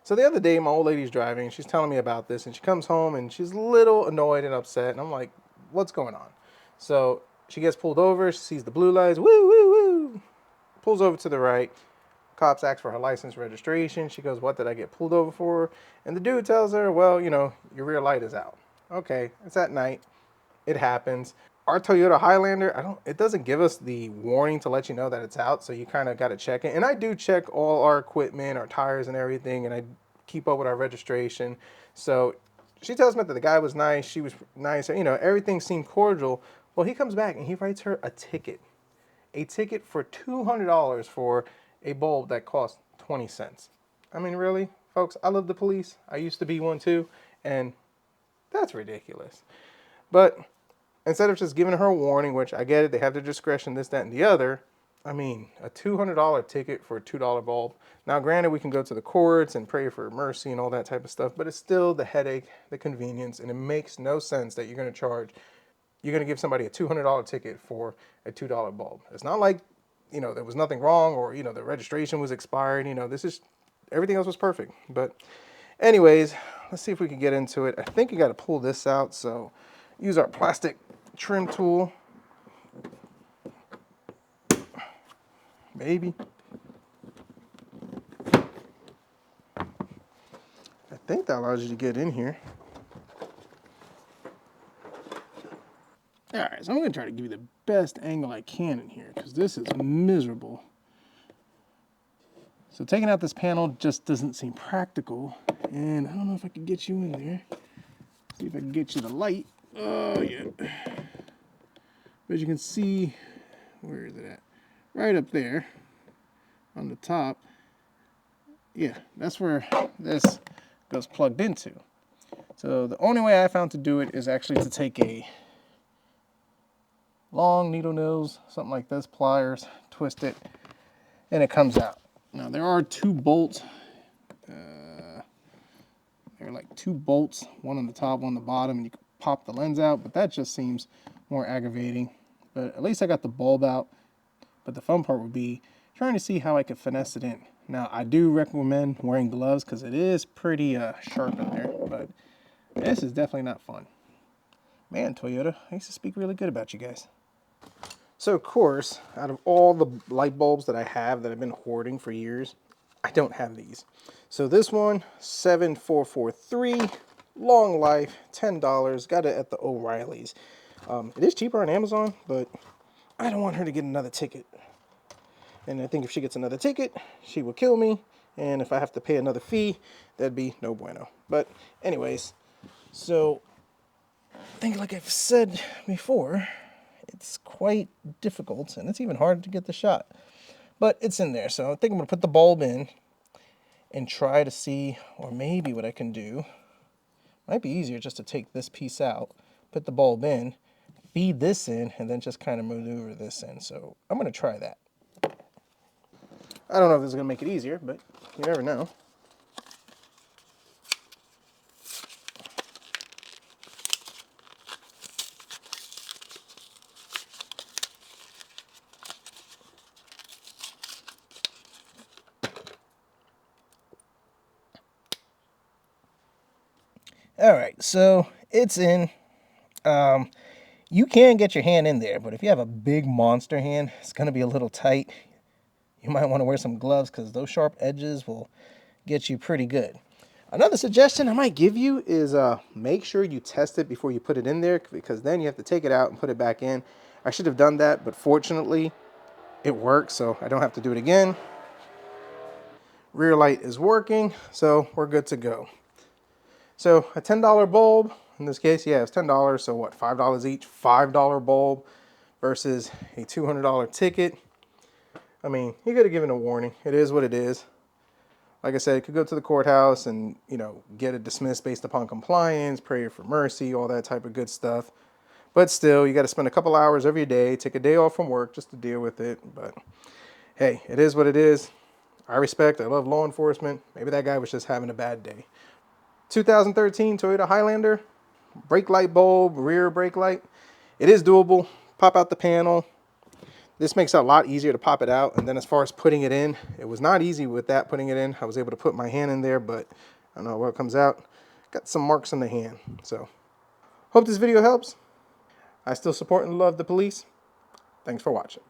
So the other day, my old lady's driving, and she's telling me about this, and she comes home, and she's a little annoyed and upset, and I'm like, what's going on? So she gets pulled over, she sees the blue lights, woo, woo, woo, pulls over to the right. Cops ask for her license registration. She goes, what did I get pulled over for? And the dude tells her, well, your rear light is out. Okay, it's at night. It happens. Our Toyota Highlander, it doesn't give us the warning to let you know that it's out, so you kind of got to check it. And I do check all our equipment, our tires and everything, and I keep up with our registration. So she tells me that the guy was nice, she was nice, everything seemed cordial. Well, he comes back and he writes her a ticket for $200 for a bulb that cost 20 cents. I mean, really, folks, I love the police. I used to be one too, and that's ridiculous. But instead of just giving her a warning, which I get it, they have their discretion, this, that, and the other, I mean, a $200 ticket for a $2 bulb. Now, granted, we can go to the courts and pray for mercy and all that type of stuff, but it's still the headache, the convenience, and it makes no sense that you're going to give somebody a $200 ticket for a $2 bulb. It's not like, there was nothing wrong or, the registration was expired. Everything else was perfect. But anyways, let's see if we can get into it. I think you got to pull this out. So use our plastic trim tool. Maybe. I think that allows you to get in here. All right, so I'm going to try to give you the best angle I can in here because this is miserable. So taking out this panel just doesn't seem practical, and I don't know if I can get you in there. See if I can get you the light. Oh, yeah. But as you can see, where is it at? Right up there on the top. Yeah, that's where this goes plugged into. So the only way I found to do it is actually to take a long needle nose, something like this, pliers, twist it, and it comes out. Now there are two bolts. There are like two bolts, one on the top, one on the bottom, and you can pop the lens out, but that just seems more aggravating. But at least I got the bulb out. But the fun part would be trying to see how I could finesse it in. Now I do recommend wearing gloves because it is pretty sharp in there, but this is definitely not fun. Man, Toyota, I used to speak really good about you guys. So of course, out of all the light bulbs that I have that I've been hoarding for years, I don't have these. So this one, 7443, long life, $10, got it at the O'Reilly's. It is cheaper on Amazon, but I don't want her to get another ticket. And I think if she gets another ticket, she will kill me. And if I have to pay another fee, that'd be no bueno. But anyways, so I think like I've said before, it's quite difficult, and it's even harder to get the shot. But it's in there, so I think I'm going to put the bulb in and try to see, or maybe what I can do, might be easier just to take this piece out, put the bulb in, feed this in, and then just kind of maneuver this in. So I'm going to try that. I don't know if this is going to make it easier, but you never know. All right, so it's in. You can get your hand in there, but if you have a big monster hand, it's going to be a little tight. You might want to wear some gloves because those sharp edges will get you pretty good. Another suggestion I might give you is make sure you test it before you put it in there, because then you have to take it out and put it back in. I should have done that, but fortunately it works, so I don't have to do it again. Rear light is working, so we're good to go. So a $10 bulb, in this case, yeah, it's $10, so what, $5 each? $5 bulb versus a $200 ticket. I mean, you could have given a warning. It is what it is. Like I said, you could go to the courthouse and, get it dismissed based upon compliance, pray for mercy, all that type of good stuff. But still, you got to spend a couple hours every day, take a day off from work just to deal with it. But hey, it is what it is. I love law enforcement. Maybe that guy was just having a bad day. 2013 Toyota Highlander, brake light bulb, rear brake light. It is doable. Pop out the panel. This makes it a lot easier to pop it out. And then as far as putting it in, it was not easy with that, putting it in. I was able to put my hand in there, but I don't know what comes out. Got some marks on the hand. So hope this video helps. I still support and love the police. Thanks for watching.